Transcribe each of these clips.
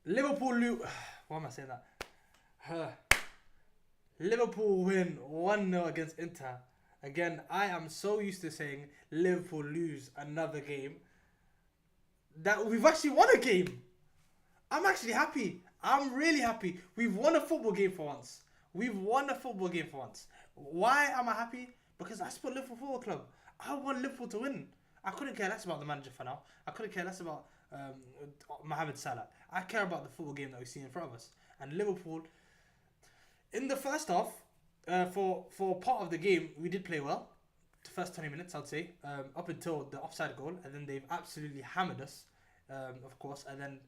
Liverpool why am I saying that? Uh, Liverpool win 1-0 against Inter. Again, I am so used to saying Liverpool lose another game that we've actually won a game. I'm actually happy. I'm really happy. We've won a football game for once. We've won a football game for once. Why am I happy? Because I support Liverpool Football Club. I want Liverpool to win. I couldn't care less about the manager for now. I couldn't care less about Mohamed Salah. I care about the football game that we see in front of us. And Liverpool, in the first half, for part of the game, we did play well. The first 20 minutes, I'd say, up until the offside goal, and then they've absolutely hammered us, of course. And then,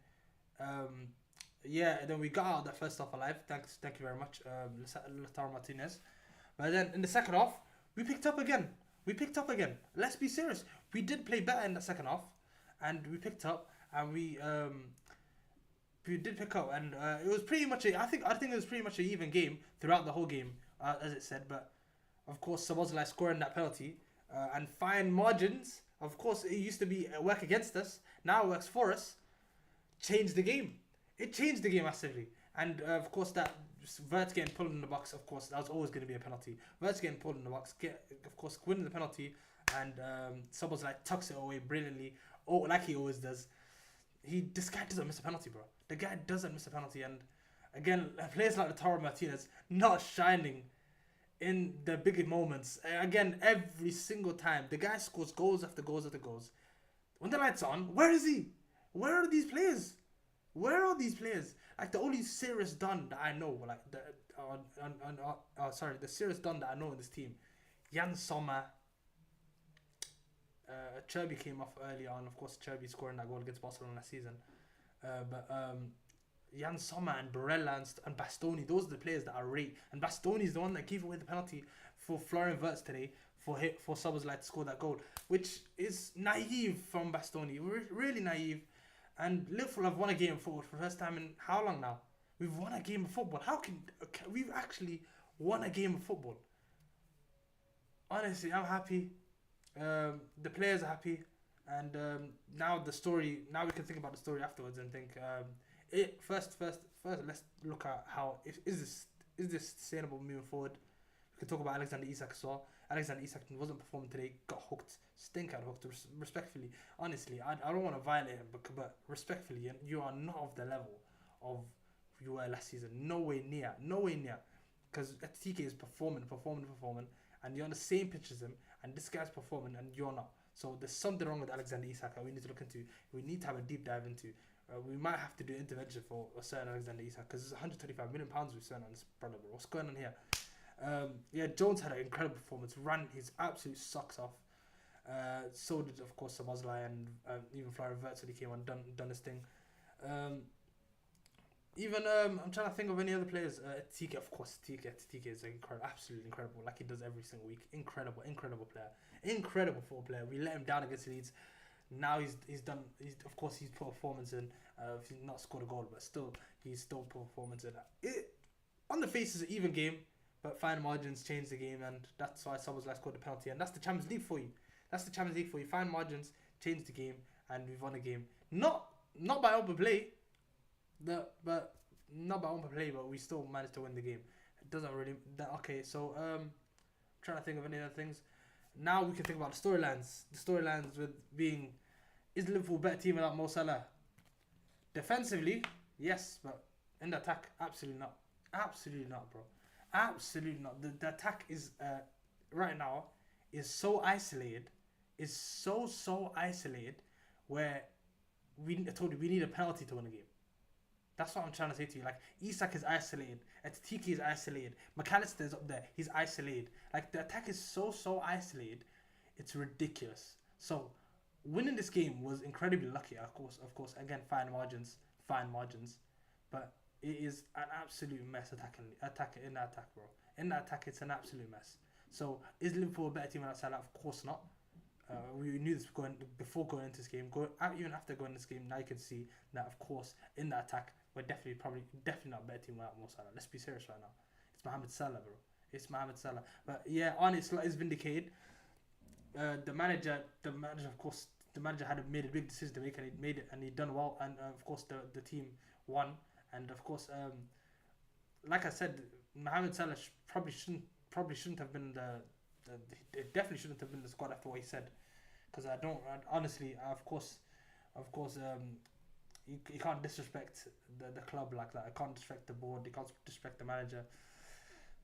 and then we got out that first half alive. Thank you very much, Lautaro Martinez. But then in the second half, we picked up again. Let's be serious. We did play better in the second half, and we picked up, and we did pick up, and it was pretty much I think it was pretty much an even game throughout the whole game, as it said. But of course, Szoboszlai scoring that penalty and fine margins. Of course, it used to be work against us. Now it works for us. Changed the game. It changed the game massively. And of course, that Verts getting pulled in the box. Of course, that was always going to be a penalty. Verts getting pulled in the box. Of course, winning the penalty, and Szoboszlai tucks it away brilliantly. Oh, like he always does. This guy doesn't miss a penalty, bro. The guy doesn't miss a penalty, and again, players like Lautaro Martinez not shining in the big moments. Again, every single time, the guy scores goals after goals after goals. When the lights on, where is he? Where are these players? Where are these players? Like the only serious Don that I know, like the serious Don that I know in this team, Jan Sommer. Cherby came off early on. Of course, Cherby scoring that goal against Barcelona last season. But Jan Sommer and Barella and Bastoni, those are the players that I rate. And Bastoni is the one that gave away the penalty for Florian Wirtz today for Szoboszlai to score that goal, which is naive from Bastoni. Really naive. And Liverpool have won a game of football for the first time in how long now? We've won a game of football. How can we've actually won a game of football? Honestly, I'm happy. The players are happy, and now the story. Now we can think about the story afterwards and think. First, let's look at how is this sustainable moving forward. We can talk about Alexander Isak as well. Alexander Isak wasn't performing today. Got hooked. Stink out hooked. Respectfully, honestly, I don't want to violate him, but respectfully, you are not of the level of you were last season. No way near. Because TK is performing, and you're on the same pitch as him, and this guy's performing, and you're not. So there's something wrong with Alexander Isak that we need to look into. We need to have a deep dive into. We might have to do intervention for a certain Alexander Isak because it's 125 million pounds we've spent on this brother. Bro. What's going on here? Jones had an incredible performance. Ran his absolute socks off. So did of course Szoboszlai and even Florian Wirtz when he came on, done his thing. I'm trying to think of any other players. TK, of course. TK is incredible, absolutely incredible, like he does every single week. Incredible player, incredible football player. We let him down against Leeds. Now he's done. Of course he's put a performance in. He's not scored a goal, but still he's still put a performance in. It on the face is an even game, but fine margins change the game, and that's why Szoboszlai scored the penalty. And that's the Champions League for you. Fine margins change the game, and we've won a game. Not by open play. But we still managed to win the game. It doesn't really. Okay, so trying to think of any other things. Now we can think about the storylines. The storylines with being, is Liverpool a better team without Mo Salah? Defensively, yes, but in the attack, absolutely not. Absolutely not, bro. Absolutely not. The attack is right now is so isolated. Is so isolated where I told you we need a penalty to win a game. That's what I'm trying to say to you. Like, Isak is isolated. Tiki is isolated. McAllister is up there. He's isolated. Like, the attack is so isolated. It's ridiculous. So, winning this game was incredibly lucky, of course. Again, fine margins. But it is an absolute mess in that attack, bro. In that attack, it's an absolute mess. So, is Liverpool a better team than Salah? Of course not. We knew this before going into this game. Even after going into this game, now you can see that, of course, in that attack, we're definitely not a better team without Mo Salah. Let's be serious right now. It's Mohamed Salah, bro. It's Mohamed Salah. But yeah, Arne Slot is vindicated. The manager, of course, the manager had made a big decision to make, and he made it, and he done well, and of course the team won, and of course like I said, Mohamed Salah probably shouldn't have been it definitely shouldn't have been the squad after what he said, because honestly, of course, you can't disrespect the club like that. You can't disrespect the board. You can't disrespect the manager.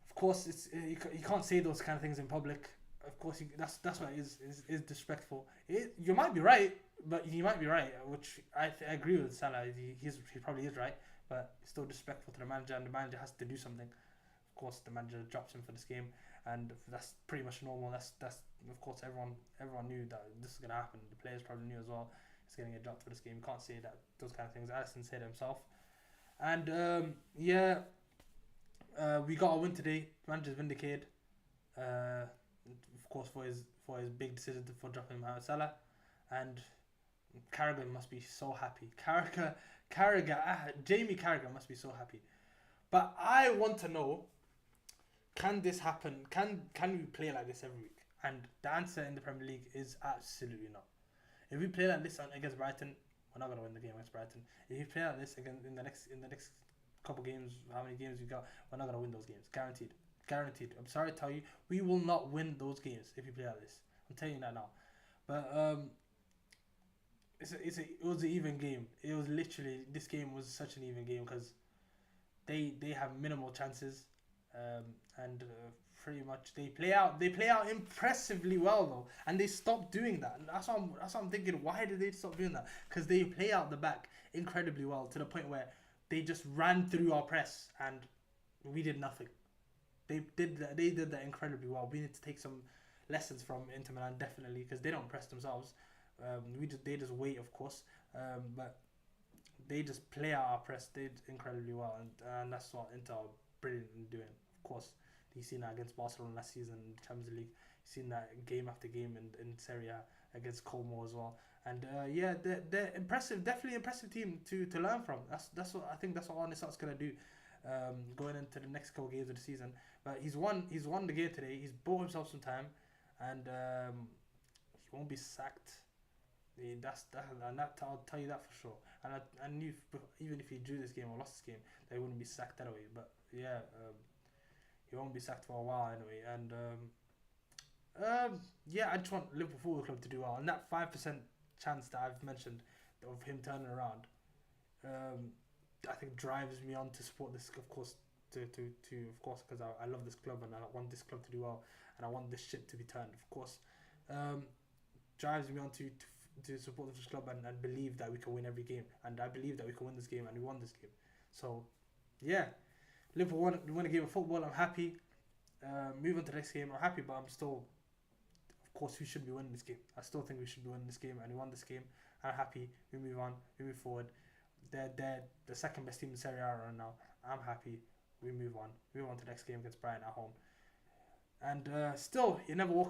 Of course, you can't say those kind of things in public. Of course, that's why it is disrespectful. You might be right, but he might be right, which I agree with Salah. He probably is right, but it's still disrespectful to the manager, and the manager has to do something. Of course, the manager drops him for this game, and that's pretty much normal. That's of course everyone knew that this is gonna happen. The players probably knew as well. He's getting a dropped for this game. You can't say that those kind of things. Alisson said it himself, and we got a win today. The manager's vindicated. Of course, for his big decision for dropping Mohamed Salah, and Carragher must be so happy. Jamie Carragher must be so happy. But I want to know, can this happen? Can we play like this every week? And the answer in the Premier League is absolutely not. If we play like this against Brighton, we're not gonna win the game against Brighton. If we play like this again in the next couple games, how many games we got, we're not gonna win those games. Guaranteed. I'm sorry to tell you, we will not win those games if we play like this. I'm telling you that now. But it was an even game. It was literally, this game was such an even game because they have minimal chances, and pretty much they play out impressively well though, and they stopped doing that. And that's what I'm thinking. Why did they stop doing that? Because they play out the back incredibly well, to the point where they just ran through our press and we did nothing. They did that incredibly well. We need to take some lessons from Inter Milan, definitely, because they don't press themselves. They just wait, of course, but they just play out our press. They did incredibly well, and that's what Inter are brilliant in doing. Of course, you've seen that against Barcelona last season in the Champions League. You've seen that game after game in Serie A against Como as well. And they're impressive, definitely impressive team to learn from. That's what I think. That's what Arne gonna do, going into the next couple games of the season. But he's won the game today. He's bought himself some time, and he won't be sacked. I'll tell you that for sure. And I knew even if he drew this game or lost this game, they wouldn't be sacked anyway. But yeah, he won't be sacked for a while anyway. And I just want Liverpool Football Club to do well. And that 5% chance that I've mentioned of him turning around, I think drives me on to support this, of course. Because I love this club and I want this club to do well, and I want this ship to be turned, of course. Drives me on to support this club and believe that we can win every game, and I believe that we can win this game, and we won this game. So yeah, Liverpool won a game of football. I'm happy. Move on to the next game. I'm happy, but I'm still, of course, we should be winning this game. I still think we should be winning this game, and we won this game. I'm happy. We move on. We move forward. They're the second best team in Serie A right now. I'm happy. We move on. We move on to the next game against Brighton at home. And still, you never walk